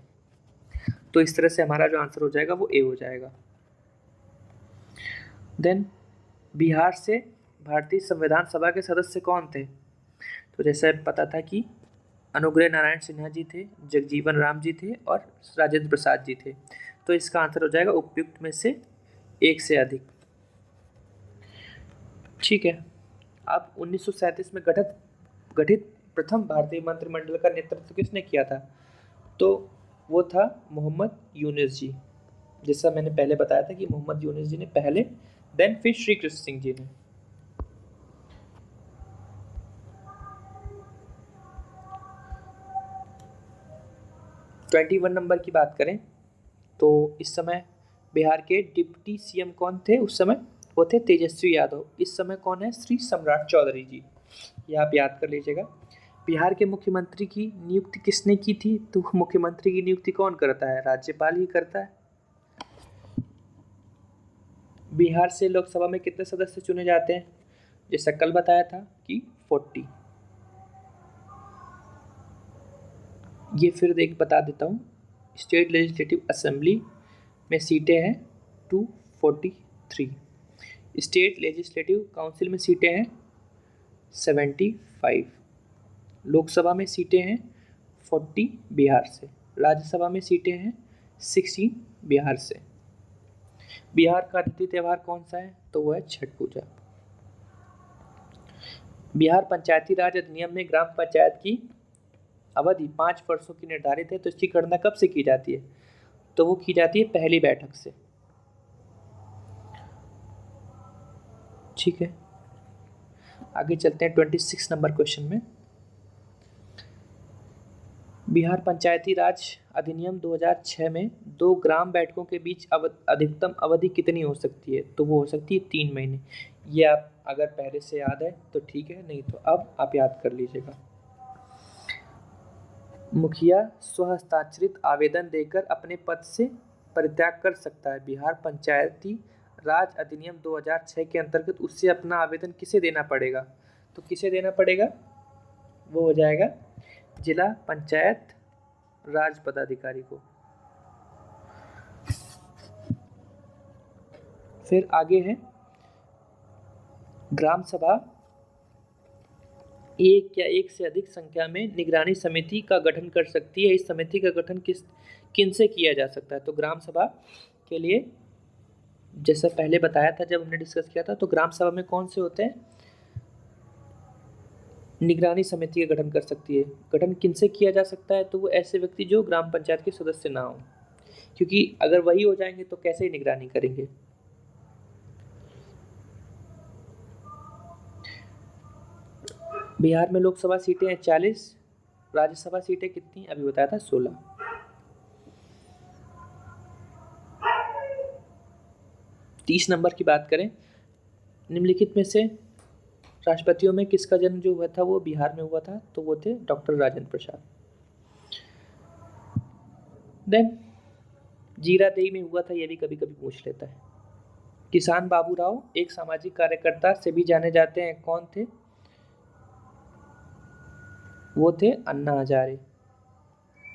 [SPEAKER 1] तो इस तरह से हमारा जो आंसर हो जाएगा वो ए हो जाएगा। देन बिहार से भारतीय संविधान सभा के सदस्य कौन थे? तो जैसे पता था कि अनुग्रह नारायण सिन्हा जी थे, जगजीवन राम जी थे और राजेंद्र प्रसाद जी थे। तो इसका आंसर हो जाएगा उपयुक्त में से एक से अधिक। ठीक है, अब 1937 में गठित प्रथम भारतीय मंत्रिमंडल का नेतृत्व किसने किया था? तो वो था मोहम्मद यूनुस जी। जैसा मैंने पहले बताया था कि मोहम्मद यूनुस जी ने पहले, देन फिर श्री कृष्ण सिंह जी ने। 21 नंबर की बात करें तो इस समय बिहार के डिप्टी सीएम कौन थे उस समय? वो थे तेजस्वी यादव। इस समय कौन है? श्री सम्राट चौधरी जी। ये आप याद कर लीजिएगा। बिहार के मुख्यमंत्री की नियुक्ति किसने की थी? तो मुख्यमंत्री की नियुक्ति कौन करता है? राज्यपाल ही करता है। बिहार से लोकसभा में कितने सदस्य चुने जाते हैं? जैसा कल बताया था कि 40। ये फिर देख बता देता हूँ। स्टेट लेजिस्लेटिव असेंबली में सीटें हैं 243। स्टेट लेजिस्लेटिव काउंसिल में सीटें हैं 75। लोकसभा में सीटें हैं 40 बिहार से। राज्यसभा में सीटें हैं 16 बिहार से। बिहार का राष्ट्रीय त्यौहार कौन सा है? तो वो है छठ पूजा। बिहार पंचायती राज अधिनियम में ग्राम पंचायत की अवधि 5 वर्षों की निर्धारित है। तो इसकी गणना कब से की जाती है? तो वो की जाती है पहली बैठक से। ठीक है, आगे चलते हैं 26 नंबर क्वेश्चन में। बिहार पंचायती राज अधिनियम 2006 में 2 ग्राम बैठकों के बीच अधिकतम अवधि कितनी हो सकती है? तो वो हो सकती है 3 महीने। ये आप अगर पहले से याद है तो ठीक है, नहीं तो अब आप याद कर लीजिएगा। मुखिया स्वहस्ताक्षरित आवेदन देकर अपने पद से परित्याग कर सकता है। बिहार पंचायती राज अधिनियम 2006 के अंतर्गत उससे अपना आवेदन किसे देना पड़ेगा? तो किसे देना पड़ेगा? वो हो जाएगा जिला पंचायत राज पदाधिकारी को। फिर आगे है ग्राम सभा एक या एक से अधिक संख्या में निगरानी समिति का गठन कर सकती है। इस समिति का गठन किनसे किया जा सकता है? तो ग्राम सभा के लिए जैसा पहले बताया था जब हमने डिस्कस किया था, तो ग्राम सभा में कौन से होते हैं? निगरानी समिति का गठन कर सकती है। गठन किनसे किया जा सकता है? तो वो ऐसे व्यक्ति जो ग्राम पंचायत के सदस्य ना हो, क्योंकि अगर वही हो जाएंगे तो कैसे ही निगरानी करेंगे। बिहार में लोकसभा सीटें हैं 40, राज्यसभा सीटें कितनी? अभी बताया था 16। तीस नंबर की बात करें, निम्नलिखित में से राष्ट्रपतियों में किसका जन्म जो हुआ था वो बिहार में हुआ था? तो वो थे डॉक्टर राजेंद्र प्रसाद। देन जीरादेई में हुआ था, ये भी कभी कभी पूछ लेता है। किसान बाबूराव एक सामाजिक कार्यकर्ता से भी जाने जाते हैं, कौन थे? वो थे अन्ना हजारे।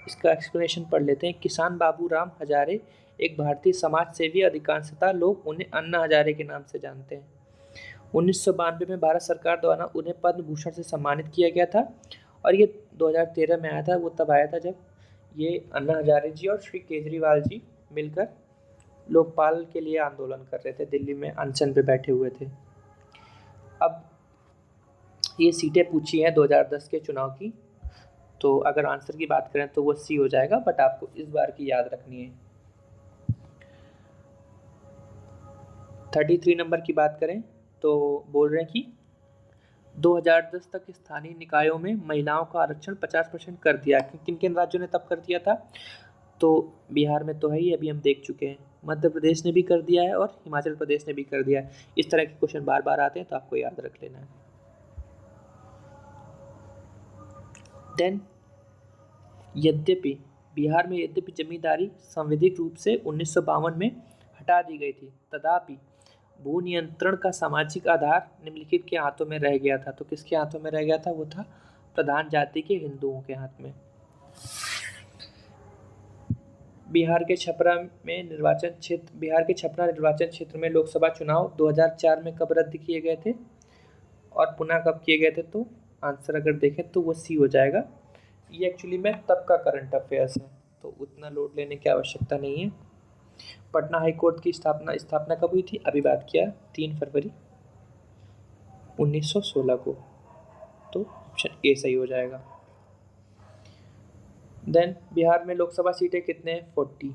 [SPEAKER 1] इसका एक्सप्लेनेशन पढ़ लेते हैं। किसान बाबूराम हजारे एक भारतीय समाज सेवी, अधिकांशतः लोग उन्हें अन्ना हजारे के नाम से जानते हैं। 1992 में भारत सरकार द्वारा उन्हें पद्म भूषण से सम्मानित किया गया था और ये 2013 में आया था। वो तब आया था जब ये अन्ना हजारे जी और श्री केजरीवाल जी मिलकर लोकपाल के लिए आंदोलन कर रहे थे, दिल्ली में अनशन पे बैठे हुए थे। अब ये सीटें पूछी हैं 2010 के चुनाव की, तो अगर आंसर की बात करें तो वो सी हो जाएगा, बट आपको इस बार की याद रखनी है। 33 नंबर की बात करें तो बोल रहे हैं कि 2010 तक स्थानीय निकायों में महिलाओं का आरक्षण 50% कर दिया। किन किन राज्यों ने तब कर दिया था? तो बिहार में तो है ही, अभी हम देख चुके हैं। मध्य प्रदेश ने भी कर दिया है और हिमाचल प्रदेश ने भी कर दिया है। इस तरह के क्वेश्चन बार बार आते हैं तो आपको याद रख लेना है। देन यद्यपि बिहार में जमींदारी संवैधानिक रूप से 1952 में हटा दी गई थी, तथापि भू नियंत्रण का सामाजिक आधार निम्नलिखित के हाथों में रह गया था। तो किसके हाथों में रह गया था? वो था प्रधान जाति के हिंदुओं के हाथ में। बिहार के छपरा निर्वाचन क्षेत्र में लोकसभा चुनाव 2004 में कब रद्द किए गए थे और पुनः कब किए गए थे? तो आंसर अगर देखें तो वो सी हो जाएगा। ये एक्चुअली में तब का करंट अफेयर्स है, तो उतना लोड लेने की आवश्यकता नहीं है। पटना हाई कोर्ट की स्थापना कब हुई थी? अभी बात किया, 3 फरवरी 1916 को। तो ऑप्शन ए सही हो जाएगा। देन बिहार में लोकसभा सीटें कितने हैं? 40।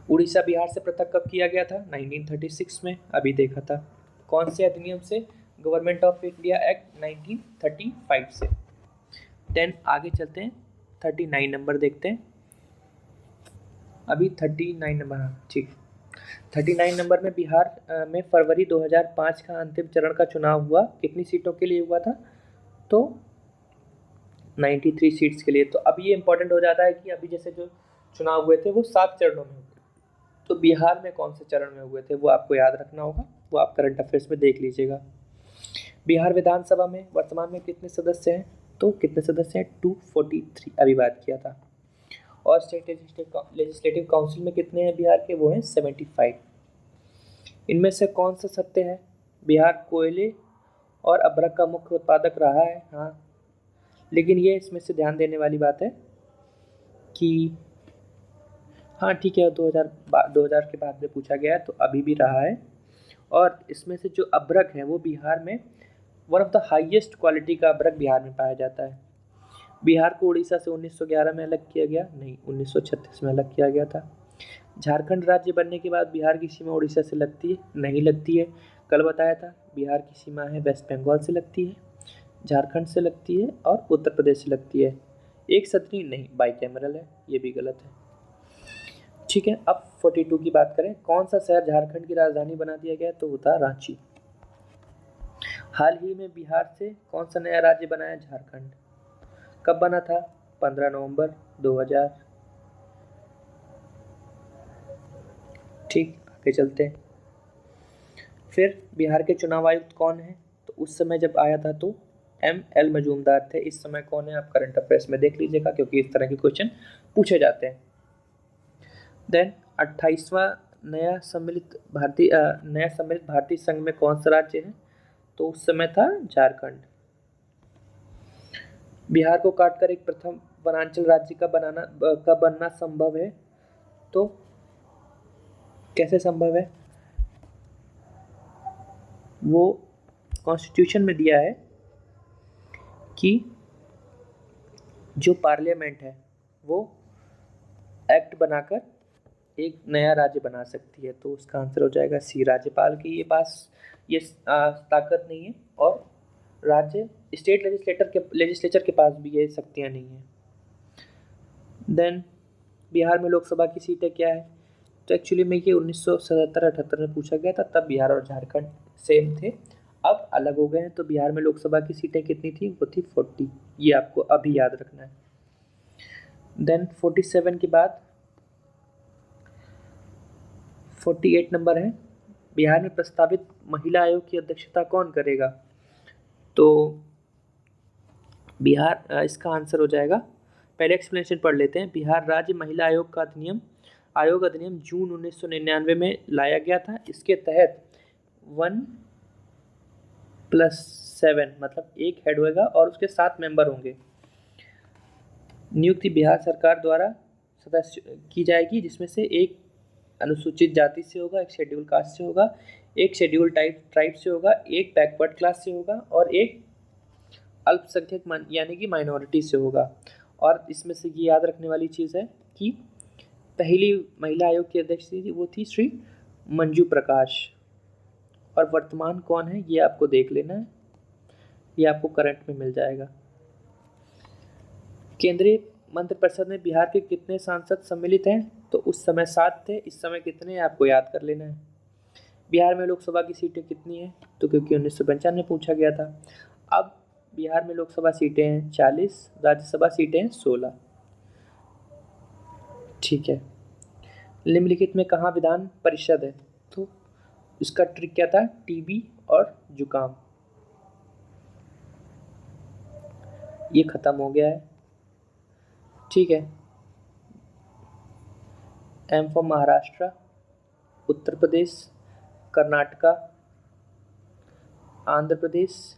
[SPEAKER 1] उड़ीसा बिहार से पृथक कब किया गया था? 1936 में, अभी देखा था। कौन से अधिनियम से? गवर्नमेंट ऑफ इंडिया एक्ट 1935 से। देन आगे चलते हैं, 39 नंबर देखते हैं। अभी 39 नंबर, हाँ ठीक। 39 नंबर में बिहार में फरवरी 2005 का अंतिम चरण का चुनाव हुआ। कितनी सीटों के लिए हुआ था? तो 93 सीट्स के लिए। तो अब ये इंपॉर्टेंट हो जाता है कि अभी जैसे जो चुनाव हुए थे वो 7 चरणों में हुए, तो बिहार में कौन से चरण में हुए थे वो आपको याद रखना होगा, वो आप करंट अफेयर्स में देख लीजिएगा। बिहार विधानसभा में वर्तमान में कितने सदस्य हैं? तो कितने सदस्य हैं? 243, अभी बात किया था। और स्टेट लेजिस्लेटिव काउंसिल में कितने हैं बिहार के? वो हैं 75। इनमें से कौन सा सत्य है? बिहार कोयले और अभ्रक का मुख्य उत्पादक रहा है, हाँ। लेकिन ये इसमें से ध्यान देने वाली बात है कि हाँ ठीक है, 2000 के बाद में पूछा गया है तो अभी भी रहा है। और इसमें से जो अभ्रक है वो बिहार में one of the highest quality का अभ्रक बिहार में पाया जाता है। बिहार को उड़ीसा से 1911 में अलग किया गया, नहीं 1936 में अलग किया गया था। झारखंड राज्य बनने के बाद बिहार की सीमा उड़ीसा से लगती है, नहीं लगती है। कल बताया था बिहार की सीमा है वेस्ट बंगाल से लगती है, झारखंड से लगती है और उत्तर प्रदेश से लगती है। एक सदनी नहीं, बाईकैमरल है, ये भी गलत है। ठीक है, अब 42 की बात करें। कौन सा शहर झारखंड की राजधानी बना दिया गया? तो वो था रांची। हाल ही में बिहार से कौन सा नया राज्य बना है? झारखंड। कब बना था? 15 नवंबर 2000। ठीक, आगे चलते हैं। फिर बिहार के चुनाव आयुक्त कौन है? तो उस समय जब आया था तो ML मजूमदार थे। इस समय कौन है? आप करंट अफेयर्स में देख लीजिएगा, क्योंकि इस तरह के क्वेश्चन पूछे जाते हैं। देन 28वां नया सम्मिलित भारतीय संघ में कौन सा राज्य है? तो उस समय था झारखंड। बिहार को काटकर एक प्रथम वनांचल राज्य का बनना संभव है? तो कैसे संभव है? वो कॉन्स्टिट्यूशन में दिया है कि जो पार्लियामेंट है वो एक्ट बनाकर एक नया राज्य बना सकती है। तो उसका आंसर हो जाएगा सी। राज्यपाल की ये पास ये ताकत नहीं है, और राज्य स्टेट लेजिस्लेचर के पास भी ये शक्तियाँ नहीं हैं। देन बिहार में लोकसभा की सीटें क्या है? तो एक्चुअली में ये 1977-78 में पूछा गया था, तब बिहार और झारखंड सेम थे, अब अलग हो गए हैं। तो बिहार में लोकसभा की सीटें कितनी थी? वो थी 40। ये आपको अभी याद रखना है। देन 47 के बाद 48 नंबर है, बिहार में प्रस्तावित महिला आयोग की अध्यक्षता कौन करेगा? तो बिहार इसका आंसर हो जाएगा, पहले एक्सप्लेनेशन पढ़ लेते हैं। बिहार राज्य महिला आयोग का अधिनियम जून 1999 में लाया गया था। इसके तहत 1+7 मतलब एक हेड होगा और उसके 7 मेंबर होंगे। नियुक्ति बिहार सरकार द्वारा सदस्य की जाएगी, जिसमें से एक अनुसूचित जाति से होगा, एक शेड्यूल कास्ट से होगा, एक शेड्यूल ट्राइब से होगा, एक बैकवर्ड क्लास से होगा और एक अल्पसंख्यक यानी कि माइनॉरिटी से होगा। और इसमें से ये याद रखने वाली चीज़ है कि पहली महिला आयोग की अध्यक्ष थी वो थी श्री मंजू प्रकाश, और वर्तमान कौन है ये आपको देख लेना है, ये आपको करंट में मिल जाएगा। केंद्रीय मंत्रिपरिषद में बिहार के कितने सांसद सम्मिलित हैं? तो उस समय 7 थे, इस समय कितने हैं आपको याद कर लेना है। बिहार में लोकसभा की सीटें कितनी हैं? तो क्योंकि 1995 में पूछा गया था। अब बिहार में लोकसभा सीटें हैं 40, राज्यसभा सीटें हैं 16। ठीक है, निम्नलिखित में कहाँ विधान परिषद है? तो इसका ट्रिक क्या था? टीबी और जुकाम। ये खत्म हो गया है। ठीक है, एम फॉर महाराष्ट्र, उत्तर प्रदेश, कर्नाटका, आंध्र प्रदेश,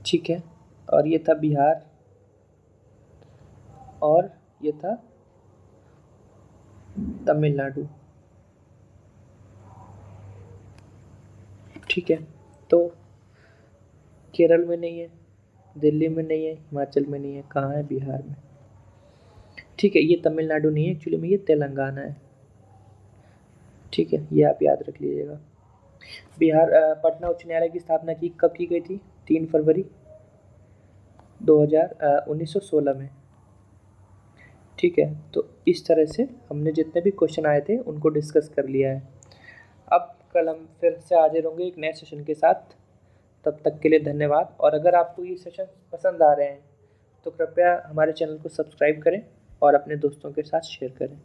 [SPEAKER 1] ठीक है, और ये था बिहार, और ये था तमिलनाडु। ठीक है, तो केरल में नहीं है, दिल्ली में नहीं है, हिमाचल में नहीं है, कहाँ है? बिहार में। ठीक है, ये तमिलनाडु नहीं है, एक्चुअली में ये तेलंगाना है। ठीक है, ये आप याद रख लीजिएगा। पटना उच्च न्यायालय की स्थापना कब की गई थी? 3 फरवरी 1916 में। ठीक है, तो इस तरह से हमने जितने भी क्वेश्चन आए थे उनको डिस्कस कर लिया है। अब कल हम फिर से हाजिर होंगे एक नए सेशन के साथ। तब तक के लिए धन्यवाद। और अगर आपको ये सेशन पसंद आ रहे हैं तो कृपया हमारे चैनल को सब्सक्राइब करें और अपने दोस्तों के साथ शेयर करें।